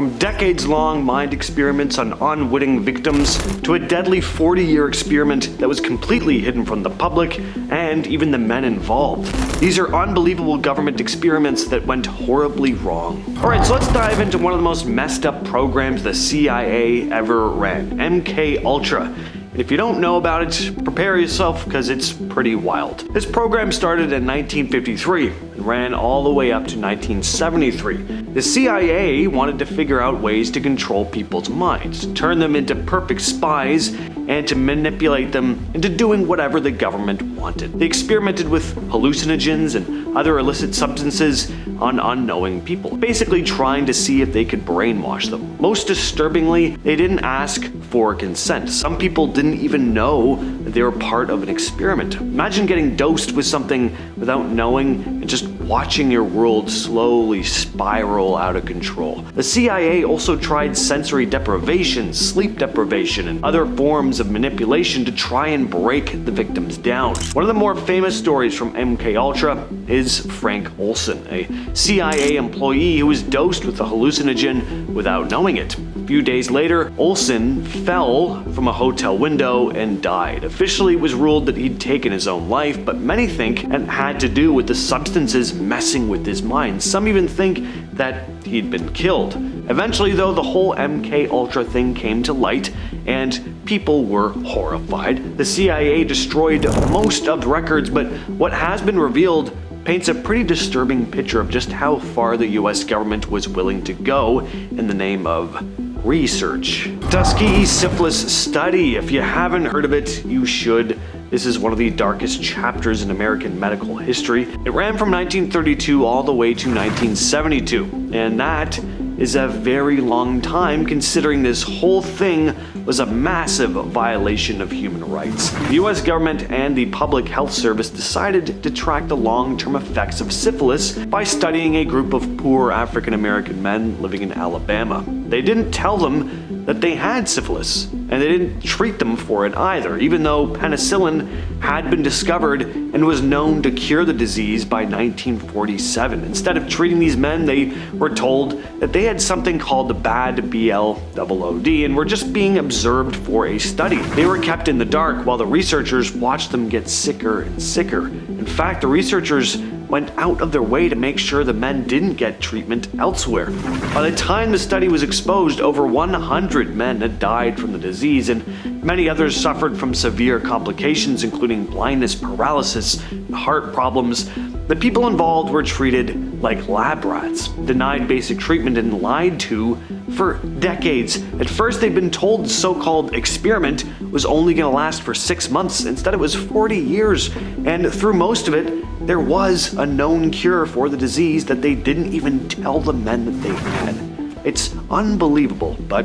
From decades-long mind experiments on unwitting victims to a deadly 40-year experiment that was completely hidden from the public and even the men involved. These are unbelievable government experiments that went horribly wrong. Alright, so let's dive into one of the most messed up programs the CIA ever ran, MKUltra. And if you don't know about it, prepare yourself because it's pretty wild. This program started in 1953 and ran all the way up to 1973. The CIA wanted to figure out ways to control people's minds, to turn them into perfect spies, and to manipulate them into doing whatever the government wanted. They experimented with hallucinogens and other illicit substances on unknowing people, basically trying to see if they could brainwash them. Most disturbingly, they didn't ask for consent. Some people didn't even know that they were part of an experiment. Imagine getting dosed with something without knowing and just watching your world slowly spiral out of control. The CIA also tried sensory deprivation, sleep deprivation, and other forms of manipulation to try and break the victims down. One of the more famous stories from MKUltra is Frank Olson, a CIA employee who was dosed with a hallucinogen without knowing it. A few days later, Olson fell from a hotel window and died. Officially, it was ruled that he'd taken his own life, but many think it had to do with the substances messing with his mind. Some even think that he'd been killed. Eventually, though, the whole MKUltra thing came to light, and people were horrified. The CIA destroyed most of the records, but what has been revealed paints a pretty disturbing picture of just how far the US government was willing to go in the name of research. Tuskegee Study. If you haven't heard of it, you should. This is one of the darkest chapters in American medical history. It ran from 1932 all the way to 1972, and that is a very long time considering this whole thing was a massive violation of human rights. The US government and the Public Health Service decided to track the long-term effects of syphilis by studying a group of poor African American men living in Alabama. They didn't tell them that they had syphilis, and they didn't treat them for it either, even though penicillin had been discovered and was known to cure the disease by 1947. Instead of treating these men, they were told that they had something called the bad BLOOD and were just being observed for a study. They were kept in the dark while the researchers watched them get sicker and sicker. In fact, the researchers went out of their way to make sure the men didn't get treatment elsewhere. By the time the study was exposed, over 100 men had died from the disease, and many others suffered from severe complications, including blindness, paralysis, and heart problems. The people involved were treated like lab rats, denied basic treatment, and lied to for decades. At first, they'd been told the so-called experiment was only going to last for 6 months. Instead, it was 40 years, and through most of it, there was a known cure for the disease that they didn't even tell the men that they had. It's unbelievable, but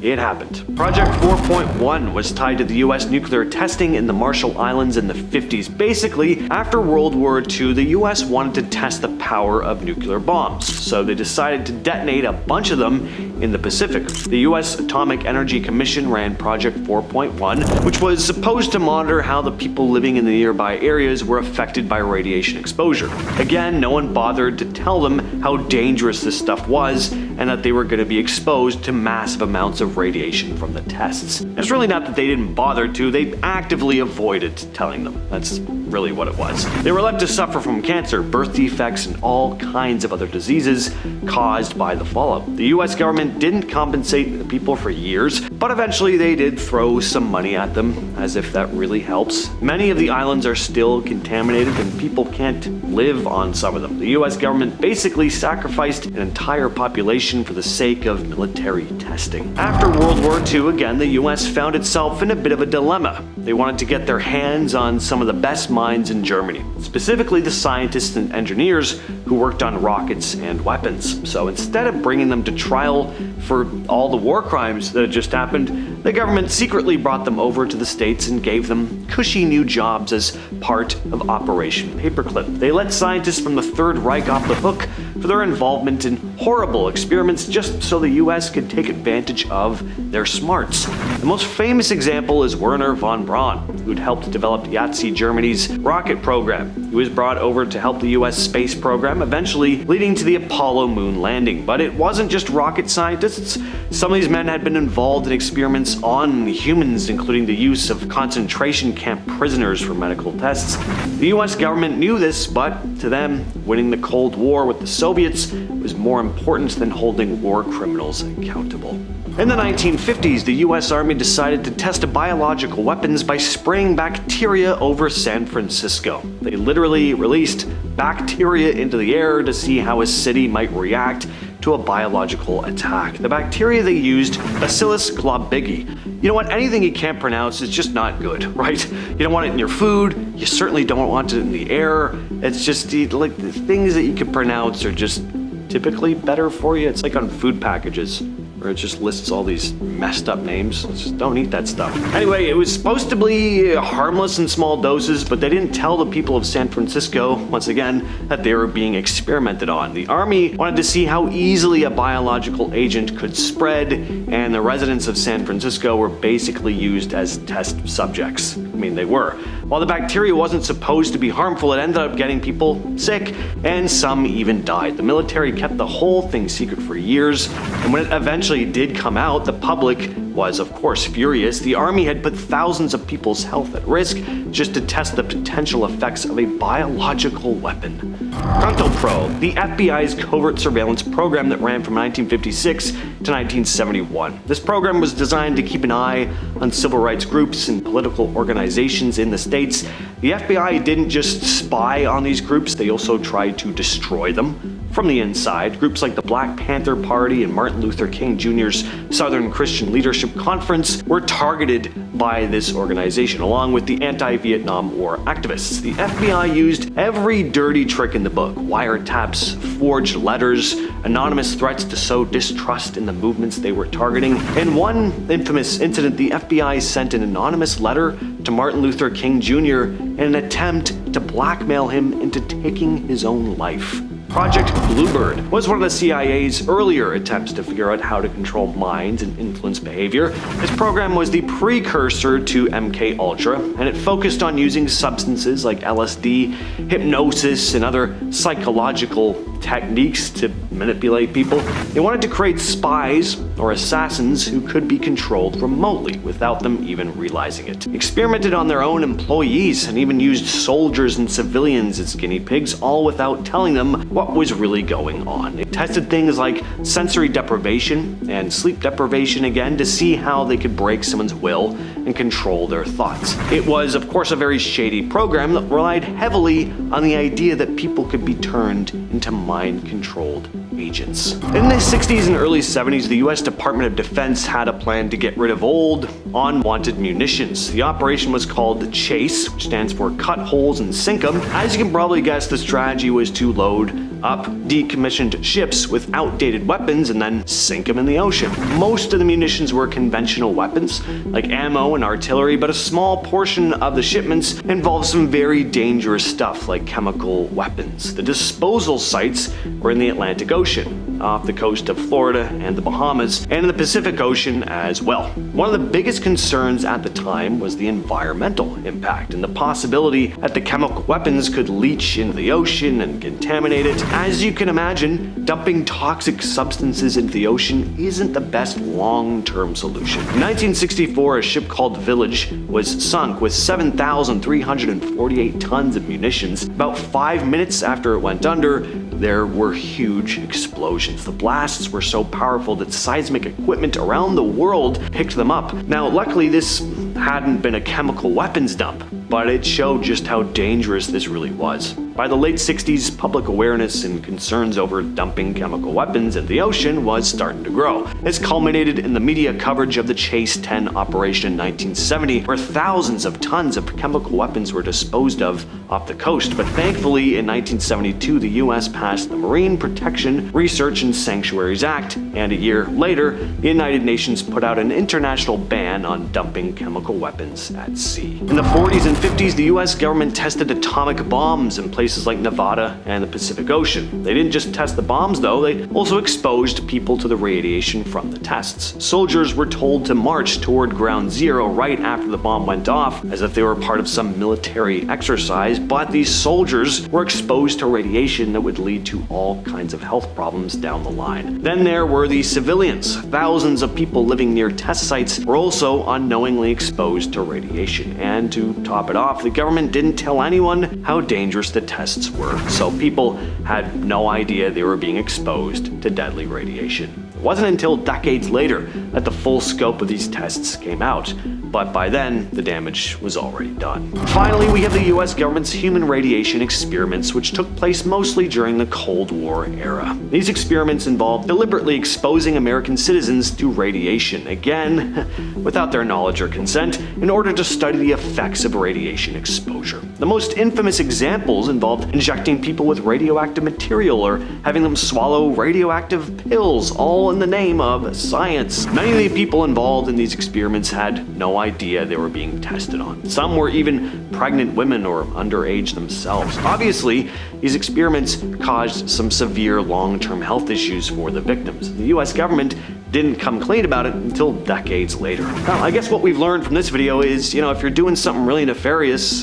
it happened. Project 4.1 was tied to the US nuclear testing in the Marshall Islands in the 50s. Basically, after World War II, the US wanted to test the power of nuclear bombs, so they decided to detonate a bunch of them in the Pacific. The US Atomic Energy Commission ran Project 4.1, which was supposed to monitor how the people living in the nearby areas were affected by radiation exposure. Again, no one bothered to tell them how dangerous this stuff was and that they were going to be exposed to massive amounts of radiation from the tests. It's really not that they didn't bother to, they actively avoided telling them. That's really what it was. They were left to suffer from cancer, birth defects, and all kinds of other diseases caused by the fallout. The US government didn't compensate the people for years, but eventually they did throw some money at them, as if that really helps. Many of the islands are still contaminated and people can't live on some of them. The US government basically sacrificed an entire population for the sake of military testing. After World War II, again, the US found itself in a bit of a dilemma. They wanted to get their hands on some of the best minds in Germany, specifically the scientists and engineers who worked on rockets and weapons. So instead of bringing them to trial for all the war crimes that had just happened, the government secretly brought them over to the States and gave them cushy new jobs as part of Operation Paperclip. They let scientists from the Third Reich off the hook for their involvement in horrible experiments just so the US could take advantage of their smarts. The most famous example is Werner von Braun, who'd helped develop Nazi Germany's rocket program. He He was brought over to help the US space program, eventually leading to the Apollo moon landing. But it wasn't just rocket scientists. Some of these men had been involved in experiments on humans, including the use of concentration camp prisoners for medical tests. The US government knew this, but to them, winning the Cold War with the Soviets was more important than holding war criminals accountable. In the 1950s, the US Army decided to test biological weapons by spraying bacteria over San Francisco. They literally released bacteria into the air to see how a city might react to a biological attack. The bacteria they used, Bacillus globigii. You know what? Anything you can't pronounce is just not good, right? You don't want it in your food. You certainly don't want it in the air. It's just like the things that you can pronounce are just typically better for you. It's like on food packages, where it just lists all these messed up names. Just don't eat that stuff. Anyway, it was supposed to be harmless in small doses, but they didn't tell the people of San Francisco, once again, that they were being experimented on. The Army wanted to see how easily a biological agent could spread, and the residents of San Francisco were basically used as test subjects. I mean, they were. While the bacteria wasn't supposed to be harmful, it ended up getting people sick, and some even died. The military kept the whole thing secret for years, and when it eventually did come out, the public was, of course, furious. The Army had put thousands of people's health at risk just to test the potential effects of a biological weapon. Cointelpro, the FBI's covert surveillance program that ran from 1956 to 1971. This program was designed to keep an eye on civil rights groups and political organizations in the States. The FBI didn't just spy on these groups, they also tried to destroy them from the inside. Groups like the Black Panther Party and Martin Luther King Jr.'s Southern Christian Leadership Conference were targeted by this organization, along with the anti-Vietnam War activists. The FBI used every dirty trick in the book: wiretaps, forged letters, anonymous threats to sow distrust in the movements they were targeting. In one infamous incident, the FBI sent an anonymous letter to Martin Luther King Jr. in an attempt to blackmail him into taking his own life. Project Bluebird was one of the CIA's earlier attempts to figure out how to control minds and influence behavior. This program was the precursor to MKUltra, and it focused on using substances like LSD, hypnosis, and other psychological techniques to manipulate people. They wanted to create spies or assassins who could be controlled remotely without them even realizing it. Experimented on their own employees and even used soldiers and civilians as guinea pigs, all without telling them what was really going on. They tested things like sensory deprivation and sleep deprivation again to see how they could break someone's will and control their thoughts. It was, of course, a very shady program that relied heavily on the idea that people could be turned into mind-controlled agents. In the 60s and early 70s, the US Department of Defense had a plan to get rid of old, unwanted munitions. The operation was called the Chase, which stands for Cut Holes and Sink 'em. As you can probably guess, the strategy was to load up decommissioned ships with outdated weapons and then sink them in the ocean. Most of the munitions were conventional weapons, like ammo and artillery, but a small portion of the shipments involved some very dangerous stuff, like chemical weapons. The disposal sites were in the Atlantic Ocean, off the coast of Florida and the Bahamas, and in the Pacific Ocean as well. One of the biggest concerns at the time was the environmental impact and the possibility that the chemical weapons could leach into the ocean and contaminate it. As you can imagine, dumping toxic substances into the ocean isn't the best long-term solution. In 1964, a ship called Village was sunk with 7,348 tons of munitions. About 5 minutes after it went under, there were huge explosions. The blasts were so powerful that seismic equipment around the world picked them up. Now, luckily, this hadn't been a chemical weapons dump, but it showed just how dangerous this really was. By the late 60s, public awareness and concerns over dumping chemical weapons in the ocean was starting to grow. This culminated in the media coverage of the Chase 10 operation in 1970, where thousands of tons of chemical weapons were disposed of off the coast. But thankfully, in 1972, the US passed the Marine Protection, Research, and Sanctuaries Act, and a year later, the United Nations put out an international ban on dumping chemical weapons at sea. In the 40s and 50s, the US government tested atomic bombs in places places like Nevada and the Pacific Ocean. They didn't just test the bombs though, they also exposed people to the radiation from the tests. Soldiers were told to march toward ground zero right after the bomb went off, as if they were part of some military exercise, but these soldiers were exposed to radiation that would lead to all kinds of health problems down the line. Then there were the civilians. Thousands of people living near test sites were also unknowingly exposed to radiation. And to top it off, the government didn't tell anyone how dangerous the tests were, so people had no idea they were being exposed to deadly radiation. It wasn't until decades later that the full scope of these tests came out, but by then, the damage was already done. Finally, we have the US government's human radiation experiments, which took place mostly during the Cold War era. These experiments involved deliberately exposing American citizens to radiation, again, without their knowledge or consent, in order to study the effects of radiation exposure. The most infamous examples involved injecting people with radioactive material or having them swallow radioactive pills, all in the name of science. Many of the people involved in these experiments had no idea they were being tested on. Some were even pregnant women or underage themselves. Obviously, these experiments caused some severe long-term health issues for the victims. The US government didn't come clean about it until decades later. Now, I guess what we've learned from this video is, if you're doing something really nefarious,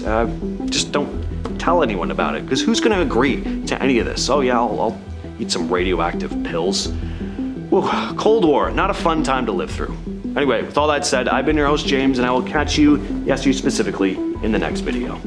just don't tell anyone about it, because who's going to agree to any of this? Oh yeah, I'll eat some radioactive pills. Whew, Cold War, not a fun time to live through. Anyway, with all that said, I've been your host, James, and I will catch you, yes, you specifically, in the next video.